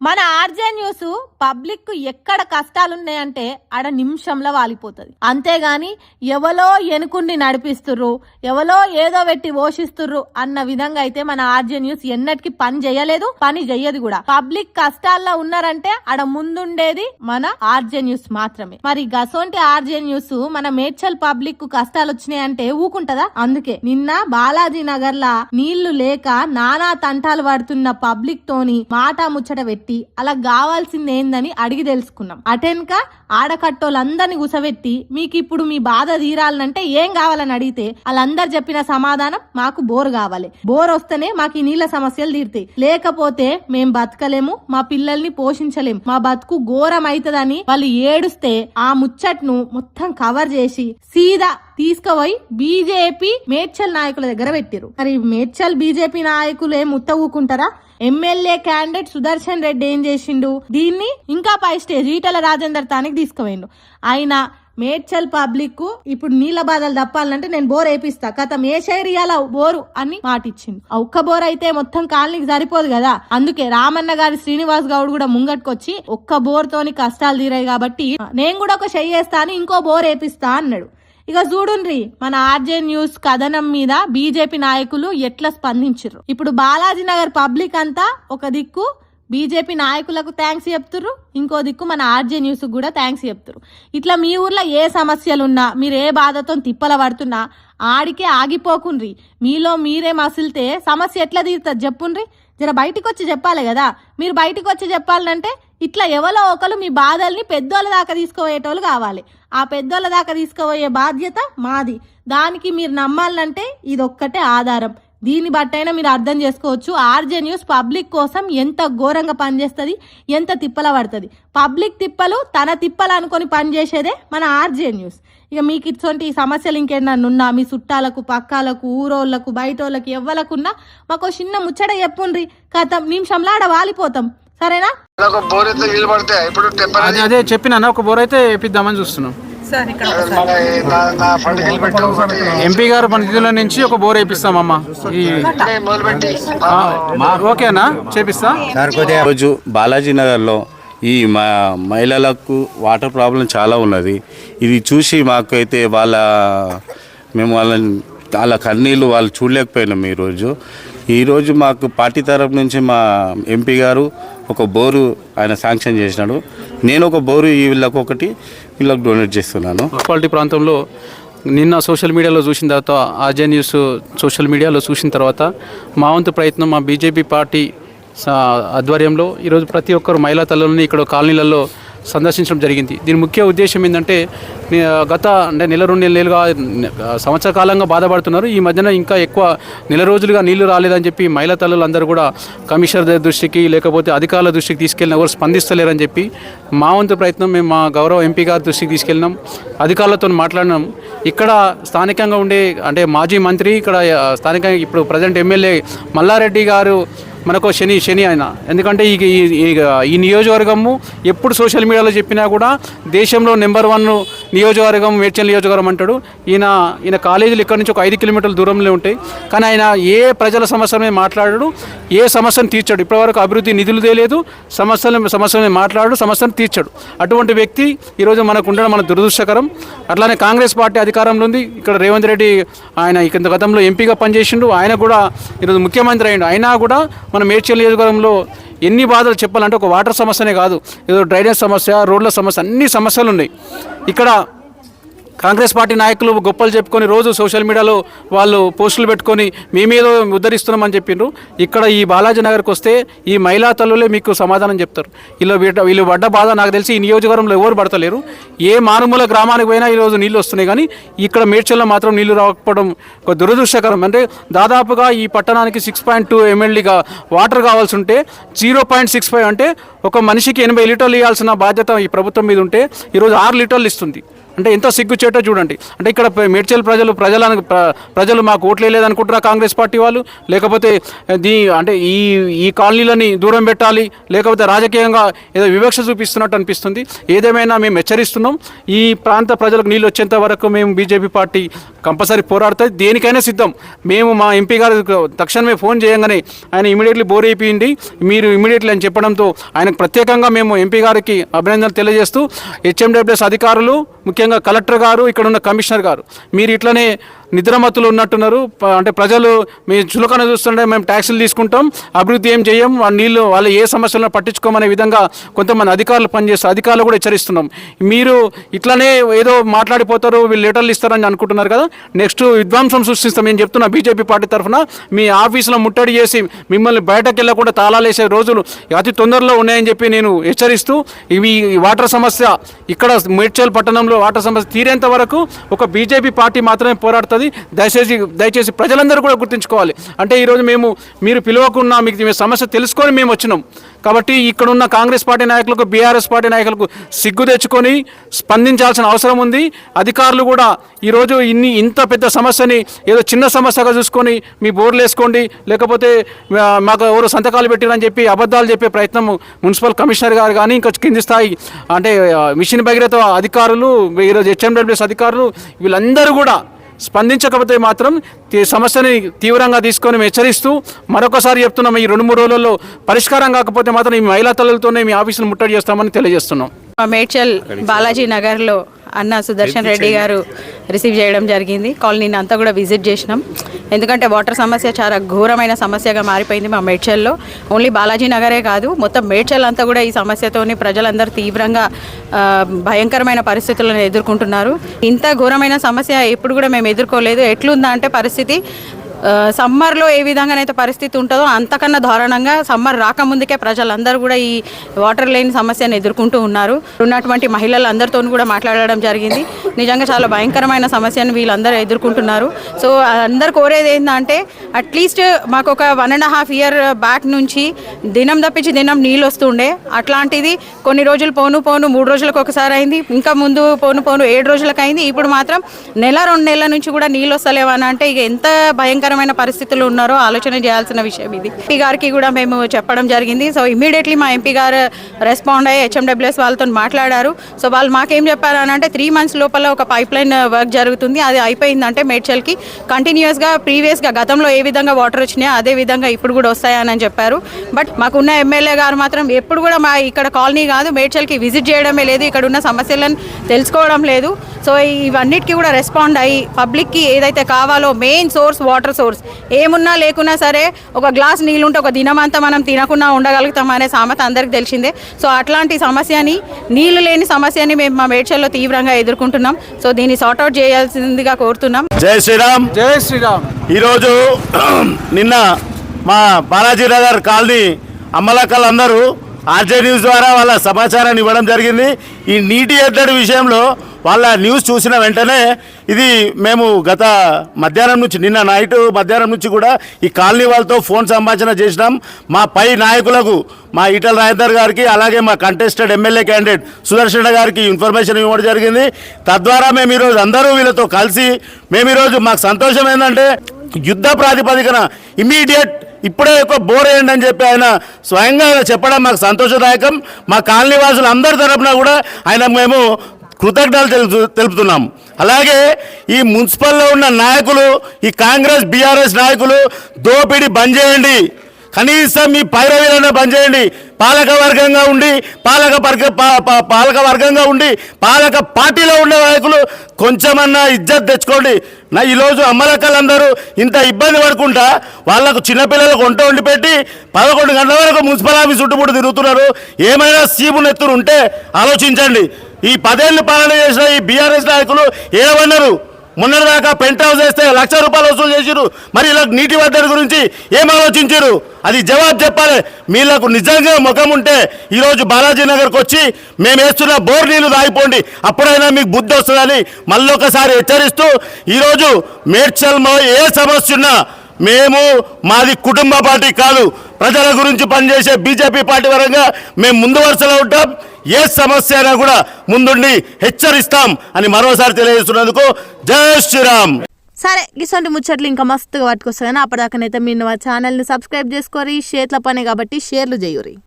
మన RJ news public కు ఎక్కడ కష్టాలున్నాయంటే ఆడ నిమిషంలో వాలిపోతుంది. అంతేగాని ఎవలో ఎనుకుండి నడిపిస్తుర్రు, ఎవలో ఏదో పెట్టి పోషిస్తుర్రు అన్న విధంగా అయితే మన ఆర్జే న్యూస్ ఎన్నటికి పని చేయలేదు, పని చెయ్యదు కూడా. పబ్లిక్ కష్టాల్లో ఉన్నారంటే ఆడ ముందుండేది మన ఆర్జే న్యూస్ మాత్రమే. మరి గసోంటి ఆర్జే న్యూస్ మన మేడ్చల్ పబ్లిక్ కు కష్టాలు వచ్చినాయంటే ఊకుంటదా? అందుకే నిన్న బాలాజీ నగర్ లా నీళ్లు లేక నానా తంటాలు పడుతున్న పబ్లిక్ తోని మాట ముచ్చట పెట్టి అలా కావాల్సింది ఏందని అడిగి తెలుసుకున్నాం. అటెన్క ఆడకట్టోళ్ళందరినీ గుసబెట్టి మీకు ఇప్పుడు మీ బాధ తీరాలంటే ఏం కావాలని అడిగితే వాళ్ళందరు చెప్పిన సమాధానం మాకు బోర్ కావాలి, బోర్ వస్తేనే మాకు ఈ నీళ్ల సమస్యలు తీరుతాయి, లేకపోతే మేం బతకలేము, మా పిల్లల్ని పోషించలేము, మా బతుకు ఘోరం అవుతుందని వాళ్ళు ఏడుస్తే ఆ ముచ్చట్ను మొత్తం కవర్ చేసి సీదా తీసుకుపోయి బీజేపీ మేడ్చల్ నాయకుల దగ్గర పెట్టారు. మరి మేడ్చల్ బీజేపీ నాయకులు ఏం ఉత్తవుకుంటారా? ఎమ్మెల్యే క్యాండిడేట్ సుదర్శన్ రెడ్డి ఏం చేసిండు? దీన్ని ఇంకా పై స్టేజ్ ఈటల రాజేందర్ తానికి తీసుకుపోయిండు. ఆయన మేడ్చల్ పబ్లిక్ కు ఇప్పుడు నీళ్ల బాధలు తప్పాలంటే నేను బోర్ వేపిస్తా, కథం ఏ షేరియాల బోరు అని మాటిచ్చిండు. ఒక్క బోర్ అయితే మొత్తం కాలనీకి సరిపోదు కదా. అందుకే రామన్న గారి శ్రీనివాస్ గౌడ్ కూడా ముంగట్టుకొచ్చి ఒక్క బోర్ తోని కష్టాలు తీరాయి కాబట్టి నేను కూడా ఒక షెయ్యి వేస్తా అని ఇంకో బోర్ వేపిస్తా అన్నాడు. ఇక చూడుండ్రి మన ఆర్జే న్యూస్ కథనం మీద బీజేపీ నాయకులు ఎట్లా స్పందించారు. ఇప్పుడు బాలాజీ నగర్ పబ్లిక్ అంతా ఒక దిక్కు బీజేపీ నాయకులకు థ్యాంక్స్ చెప్తుర్రు, ఇంకో దిక్కు మన ఆర్జే న్యూస్ కూడా థ్యాంక్స్ చెప్తురు. ఇట్లా మీ ఊర్లో ఏ సమస్యలున్నా, మీరు ఏ బాధతో తిప్పల పడుతున్నా ఆడికే ఆగిపోకుండ్రి. మీలో మీరే మసిలితే సమస్య ఎట్లా తీరుతుంది చెప్పుండ్రి. జర బయటికి వచ్చి చెప్పాలి కదా. మీరు బయటికి వచ్చి చెప్పాలంటే ఇట్లా ఎవరో ఒకరు మీ బాధల్ని పెద్దోళ్ళ దాకా తీసుకుపోయేటోళ్ళు కావాలి. ఆ పెద్దోళ్ళ దాకా తీసుకుపోయే బాధ్యత మాది. దానికి మీరు నమ్మాలంటే ఇదొక్కటే ఆధారం. దీన్ని బట్టైనా మీరు అర్థం చేసుకోవచ్చు ఆర్జే న్యూస్ పబ్లిక్ కోసం ఎంత ఘోరంగా పనిచేస్తుంది, ఎంత తిప్పల పడుతుంది. పబ్లిక్ తిప్పలు తన తిప్పలు అనుకొని పనిచేసేదే మన ఆర్జే న్యూస్. ఇక మీకు ఇటువంటి సమస్యలు ఇంకేమన్నా మీ చుట్టాలకు, పక్కాలకు, ఊరోళ్ళకు, బయటోళ్ళకి ఎవ్వలకున్నా మాకు చిన్న ముచ్చట చెప్పుండ్రి, కథం నిమిషంలో ఆడ వాలిపోతాం. సరేనా? అదే చెప్పినా ఒక బోర్ అయితే వేపిద్దామని చూస్తున్నాం. ఎంపీ గారు పనిధిలో నుంచి ఒక బోర్ వేపిస్తామమ్మా. ఓకేనా? చేపిస్తా. రోజు బాలాజీ నగర్లో ఈ మహిళలకు వాటర్ ప్రాబ్లం చాలా ఉన్నది. ఇది చూసి మాకైతే మేము వాళ్ళ కన్నీళ్ళు వాళ్ళు చూడలేకపోయినాం. ఈరోజు మాకు పార్టీ తరఫు నుంచి మా ఎంపీ గారు ఒక బోరు ఆయన శాంక్షన్ చేసినాడు. నేను ఒక బోరు వీళ్ళకు డొనేట్ చేస్తున్నాను. మున్సిపాలిటీ ప్రాంతంలో నిన్న సోషల్ మీడియాలో చూసిన తర్వాత, ఆర్జే న్యూస్ సోషల్ మీడియాలో చూసిన తర్వాత మా వంతు ప్రయత్నం మా బీజేపీ పార్టీ ఆధ్వర్యంలో ఈరోజు ప్రతి ఒక్కరు మహిళా తల్లులని ఇక్కడ కాలనీలలో సందర్శించడం జరిగింది. దీని ముఖ్య ఉద్దేశం ఏంటంటే గత నెల 2 నెలలుగా సంవత్సర కాలంగా బాధపడుతున్నారు. ఈ మధ్యన ఇంకా ఎక్కువ నెల రోజులుగా నీళ్లు రాలేదని చెప్పి మహిళా తల్లులందరూ కూడా కమిషనర్ దృష్టికి లేకపోతే అధికారుల దృష్టికి తీసుకెళ్ళిన ఎవరు స్పందిస్తలేరని చెప్పి మా వంతు ప్రయత్నం మేము మా గౌరవ ఎంపీ గారి దృష్టికి తీసుకెళ్ళినాం. అధికారులతో మాట్లాడినాం. ఇక్కడ స్థానికంగా ఉండే మాజీ మంత్రి, ఇక్కడ స్థానికంగా ఇప్పుడు ప్రజెంట్ ఎమ్మెల్యే మల్లారెడ్డి గారు మనకు శని ఆయన. ఎందుకంటే ఈ నియోజకవర్గము ఎప్పుడు సోషల్ మీడియాలో చెప్పినా కూడా దేశంలో నెంబర్ 1 నియోజకవర్గం మేడ్చల్ నియోజకవర్గం అంటాడు. ఈయన కాలేజీలు ఇక్కడ నుంచి ఒక 5 కిలోమీటర్ల దూరంలో ఉంటాయి. కానీ ఆయన ఏ ప్రజల సమస్యల మాట్లాడాడు, ఏ సమస్యను తీర్చాడు. ఇప్పటివరకు అభివృద్ధి నిధులు తేలేదు, సమస్యలను మాట్లాడు, సమస్యను తీర్చాడు. అటువంటి వ్యక్తి ఈరోజు మనకు ఉండడం మన దురదృష్టకరం. అట్లానే కాంగ్రెస్ పార్టీ అధికారంలో ఉంది. ఇక్కడ రేవంత్ రెడ్డి ఆయన గతంలో ఎంపీగా పనిచేసిండు. ఆయన కూడా ఈరోజు ముఖ్యమంత్రి అయ్యిండు. అయినా కూడా మన మేడ్చల్ నియోజకవర్గంలో ఎన్ని బాధలు చెప్పాలంటే ఒక వాటర్ సమస్యనే కాదు, ఏదో డ్రైనేజ్ సమస్య, రోడ్ల సమస్య, అన్ని సమస్యలు ఉన్నాయి. ఇక్కడ కాంగ్రెస్ పార్టీ నాయకులు గొప్పలు చెప్పుకొని రోజు సోషల్ మీడియాలో వాళ్ళు పోస్టులు పెట్టుకొని మేమేదో ఉద్ధరిస్తున్నామని చెప్పిండ్రు. ఇక్కడ ఈ బాలాజీ నగర్కి వస్తే ఈ మహిళా తల్లులే మీకు సమాధానం చెప్తారు. వీళ్ళు పడ్డ బాధ నాకు తెలిసి ఈ నియోజకవర్గంలో ఎవరు పడతలేరు. ఏ మారుమూల గ్రామానికి పోయినా ఈరోజు నీళ్ళు వస్తున్నాయి, కానీ ఇక్కడ మేడ్చల్లో మాత్రం నీళ్లు రాకపోవడం ఒక దురదృష్టకరం. అంటే దాదాపుగా ఈ పట్టణానికి 6.2 MLDగా వాటర్ కావాల్సి ఉంటే 0.65 అంటే ఒక మనిషికి 80 లీటర్లు ఇవ్వాల్సిన బాధ్యత ఈ ప్రభుత్వం మీద ఉంటే ఈరోజు 6 లీటర్లు ఇస్తుంది. అంటే ఎంత సిగ్గుచేటో చూడండి. అంటే ఇక్కడ మేడ్చల్ ప్రజలు మాకు ఓట్లే లేదనుకుంటున్నా కాంగ్రెస్ పార్టీ వాళ్ళు, లేకపోతే అంటే ఈ కాలనీలని దూరం పెట్టాలి, లేకపోతే రాజకీయంగా ఏదో వివక్ష చూపిస్తున్నట్టు అనిపిస్తుంది. ఏదేమైనా మేము హెచ్చరిస్తున్నాం, ఈ ప్రాంత ప్రజలకు నీళ్ళు వచ్చేంత వరకు మేము బీజేపీ పార్టీ కంపల్సరీ పోరాడుతుంది, దేనికైనా సిద్ధం. మేము మా ఎంపీ గారు తక్షణమే ఫోన్ చేయగానే ఆయన ఇమీడియట్లీ బోర్ అయిపోయింది, మీరు ఇమీడియట్లీ అని చెప్పడంతో ఆయనకు ప్రత్యేకంగా మేము ఎంపీ గారికి అభినందనలు తెలియజేస్తూ, హెచ్ఎండబ్ల్యూఎస్ అధికారులు, ముఖ్యంగా కలెక్టర్ గారు, ఇక్కడ ఉన్న కమిషనర్ గారు, మీరు ఇట్లనే నిద్రమత్తులు ఉన్నట్టున్నారు. అంటే ప్రజలు మీ చులకన చూస్తుంటే మేము ట్యాక్సులు తీసుకుంటాం, అభివృద్ధి ఏం చేయం, నీళ్ళు వాళ్ళు ఏ సమస్యలను పట్టించుకోమనే విధంగా కొంతమంది అధికారులు పనిచేస్తారు. అధికారులు కూడా హెచ్చరిస్తున్నాం, మీరు ఇట్లనే ఏదో మాట్లాడిపోతారు, వీళ్ళు లెటర్లు ఇస్తారని అనుకుంటున్నారు కదా, నెక్స్ట్ విధ్వంసం సృష్టిస్తాం. నేను చెప్తున్నా బీజేపీ పార్టీ తరఫున, మీ ఆఫీసులో ముట్టడి చేసి మిమ్మల్ని బయటకు వెళ్ళకుండా తాళాలు వేసే రోజులు అతి తొందరలో ఉన్నాయని చెప్పి నేను హెచ్చరిస్తూ, ఇవి వాటర్ సమస్య ఇక్కడ మేడ్చల్ పట్టణంలో వాటర్ సమస్య తీరేంత వరకు ఒక బీజేపీ పార్టీ మాత్రమే పోరాడుతుంది. దయచేసి ప్రజలందరూ కూడా గుర్తుంచుకోవాలి. అంటే ఈరోజు మీరు పిలవకున్నా మీకు సమస్య తెలుసుకొని మేము వచ్చినాం కాబట్టి ఇక్కడ ఉన్న కాంగ్రెస్ పార్టీ నాయకులకు, బీఆర్ఎస్ పార్టీ నాయకులకు సిగ్గు తెచ్చుకొని స్పందించాల్సిన అవసరం ఉంది. అధికారులు కూడా ఈరోజు ఇంత పెద్ద సమస్యని ఏదో చిన్న సమస్యగా చూసుకొని మీ బోర్లు వేసుకోండి, లేకపోతే మాకు ఎవరు సంతకాలు పెట్టిరని చెప్పి అబద్ధాలు చెప్పే ప్రయత్నం మున్సిపల్ కమిషనర్ గారు కానీ ఇంకా కింది స్థాయి అంటే మిషన్ భగీరథ అధికారులు, ఈరోజు హెచ్ఎండబ్ల్యూఎస్ అధికారులు వీళ్ళందరూ కూడా స్పందించకపోతే మాత్రం సమస్యని తీవ్రంగా తీసుకొని హెచ్చరిస్తూ మరొకసారి చెప్తున్నాం, ఈ 2-3 రోజుల్లో పరిష్కారం కాకపోతే మాత్రం ఈ మహిళా తల్లులతోనే మీ ఆఫీసును ముట్టడి చేస్తామని తెలియజేస్తున్నాం. మేడ్చల్ బాలాజీ నగర్లో అన్న సుదర్శన్ రెడ్డి గారు రిసీవ్ చేయడం జరిగింది. కాలనీని అంతా కూడా విజిట్ చేసినాం. ఎందుకంటే వాటర్ సమస్య చాలా ఘోరమైన సమస్యగా మారిపోయింది మా మేడ్చల్లో. ఓన్లీ బాలాజీ నగరే కాదు, మొత్తం మేడ్చల్ అంతా కూడా ఈ సమస్యతోని ప్రజలందరూ తీవ్రంగా భయంకరమైన పరిస్థితులను ఎదుర్కొంటున్నారు. ఇంత ఘోరమైన సమస్య ఎప్పుడు కూడా మేము ఎదుర్కోలేదు. ఎట్లుందా అంటే పరిస్థితి సమ్మర్లో ఏ విధంగానైతే పరిస్థితి ఉంటుందో అంతకన్నా దారుణంగా సమ్మర్ రాకముందుకే ప్రజలందరూ కూడా ఈ వాటర్ లేని సమస్యను ఎదుర్కొంటూ ఉన్నారు. ఉన్నటువంటి మహిళలందరితో కూడా మాట్లాడడం జరిగింది. నిజంగా చాలా భయంకరమైన సమస్యను వీళ్ళందరూ ఎదుర్కొంటున్నారు. సో అందరు కోరేది ఏంటంటే అట్లీస్ట్ మాకు ఒక 1.5 year బ్యాక్ నుంచి దినం తప్పించి దినం నీళ్ళు వస్తుండే, అట్లాంటిది కొన్ని రోజులు పోను 3 రోజులకు ఒకసారి అయింది, ఇంకా ముందు పోను 7 రోజులకు అయింది. ఇప్పుడు మాత్రం 1-2 నెలల నుంచి కూడా నీళ్ళు వస్తలేవని అంటే ఇక ఎంత భయంకరమైన పరిస్థితులు ఉన్నారో ఆలోచన చేయాల్సిన విషయం ఇది. ఎంపీ గారికి కూడా మేము చెప్పడం జరిగింది. సో ఇమీడియట్లీ మా ఎంపీ గారు రెస్పాండ్ అయ్యి హెచ్ఎండబ్ల్యూఎస్ వాళ్ళతో మాట్లాడారు. సో వాళ్ళు మాకేం చెప్పారు అని అంటే 3 months లోపల ఒక పైప్ లైన్ వర్క్ జరుగుతుంది, అది అయిపోయిందంటే మేడ్చల్కి కంటిన్యూస్గా ప్రీవియస్గా గతంలో ఏ విధంగా వాటర్ వచ్చినాయో అదే విధంగా ఇప్పుడు కూడా వస్తాయని చెప్పారు. బట్ మాకున్న ఎమ్మెల్యే గారు మాత్రం ఎప్పుడు కూడా మా ఇక్కడ కాలనీ కాదు మేడ్చల్కి విజిట్ చేయడమే లేదు, ఇక్కడ ఉన్న సమస్యలను తెలుసుకోవడం లేదు. సో ఇవన్నిటికీ కూడా రెస్పాండ్ అయ్యి పబ్లిక్కి ఏదైతే కావాలో మెయిన్ సోర్స్ వాటర్ సోర్స్ ఏమున్నా లేకున్నా సరే ఒక గ్లాస్ నీళ్ళుంటే ఒక దినమంతా మనం తినకుండా ఉండగలుగుతాం అనే సామెత అందరికి తెలిసిందే. సో అట్లాంటి సమస్యని, నీళ్లు లేని సమస్యని మేము మా మేడ్చల్లో తీవ్రంగా ఎదుర్కొంటున్నాం. సో దీన్ని సార్ట్అవుట్ చేయాల్సిందిగా కోరుతున్నాం. జై శ్రీరామ్. జై శ్రీరామ్. ఈరోజు నిన్న మా బాలాజీ నగర్ కాలనీ అమ్మలక్కలందరూ ఆర్జే న్యూస్ ద్వారా వాళ్ళ సమాచారాన్ని ఇవ్వడం జరిగింది. ఈ నీటి ఎద్దడి విషయంలో వాళ్ళ న్యూస్ చూసిన వెంటనే ఇది మేము గత మధ్యాహ్నం నుంచి, నిన్న నైట్ మధ్యాహ్నం నుంచి కూడా ఈ కాలనీ వాళ్ళతో ఫోన్ సంభాషణ చేసినాం. మా పై నాయకులకు, మా ఈటల రాజేందర్ గారికి, అలాగే మా కంటెస్టెడ్ ఎమ్మెల్యే క్యాండిడేట్ సుదర్శన్ గారికి ఇన్ఫర్మేషన్ ఇవ్వడం జరిగింది. తద్వారా మేము ఈరోజు అందరూ వీళ్ళతో కలిసి మేము ఈరోజు మాకు సంతోషం ఏంటంటే యుద్ధ ప్రాతిపదికన ఇమీడియట్ ఇప్పుడే ఒక బోర్ వేయండి అని చెప్పి ఆయన స్వయంగా చెప్పడం మాకు సంతోషదాయకం. మా కాలనీ వాసులు అందరి తరపున కూడా ఆయన మేము కృతజ్ఞతలు తెలుపుతున్నాం. అలాగే ఈ మున్సిపల్లో ఉన్న నాయకులు, ఈ కాంగ్రెస్ బీఆర్ఎస్ నాయకులు దోపిడీ బంద్ చేయండి, కనీసం మీ పైరవీలనే బంద్ చేయండి. పాలక వర్గంగా ఉండి పాలక పార్టీలో ఉండే నాయకులు కొంచెమన్నా ఇజ్జత్ తెచ్చుకోండి. ఈరోజు అమ్మలక్కలందరూ ఇంత ఇబ్బంది పడుకుంటా వాళ్ళకు చిన్నపిల్లలకు వంట వండి పెట్టి 11 గంటల వరకు మున్సిపల్ ఆఫీస్ చుట్టుముట్టు తిరుగుతున్నారు. ఏమైనా సీము నెత్తురు ఉంటే ఆలోచించండి. ఈ 10 ఏళ్ళు పాలన చేసిన ఈ బీఆర్ఎస్ నాయకులు ఏమన్నారు? మొన్నటిదాకా పెంట్ హౌస్ వేస్తే ₹1,00,000 వసూలు చేసిరు. మరి ఇలా నీటి వద్దడి గురించి ఏం ఆలోచించారు? అది జవాబు చెప్పాలి. మీలకు నిజంగా ముఖం ఉంటే ఈరోజు బాలాజీ నగర్కి వచ్చి మేము వేస్తున్న బోర్ నీళ్లు తాగిపోండి, అప్పుడైనా మీకు బుద్ధి వస్తుందని మళ్ళొకసారి హెచ్చరిస్తూ, ఈరోజు మేడ్చల్లో ఏ సమస్య ఉన్నా మాది కుటుంబ పార్టీ కాదు, ప్రజల గురించి పనిచేసే బీజేపీ పార్టీ పరంగా మేము ముందు వరుసలో ఉంటాం. ఏ సమస్య అయినా కూడా ముందుండి హెచ్చరిస్తాం అని మరోసారి తెలియజేస్తున్నందుకు జై శ్రీరామ్. సరే ఇటువంటి ముచ్చట్లు ఇంకా మస్తుగా పట్టుకొస్తాయి కానీ అప్పటిదాకానైతే మీరు మా ఛానల్ని సబ్స్క్రైబ్ చేసుకోరి. షేర్ల పనే కాబట్టి షేర్లు చేయురి.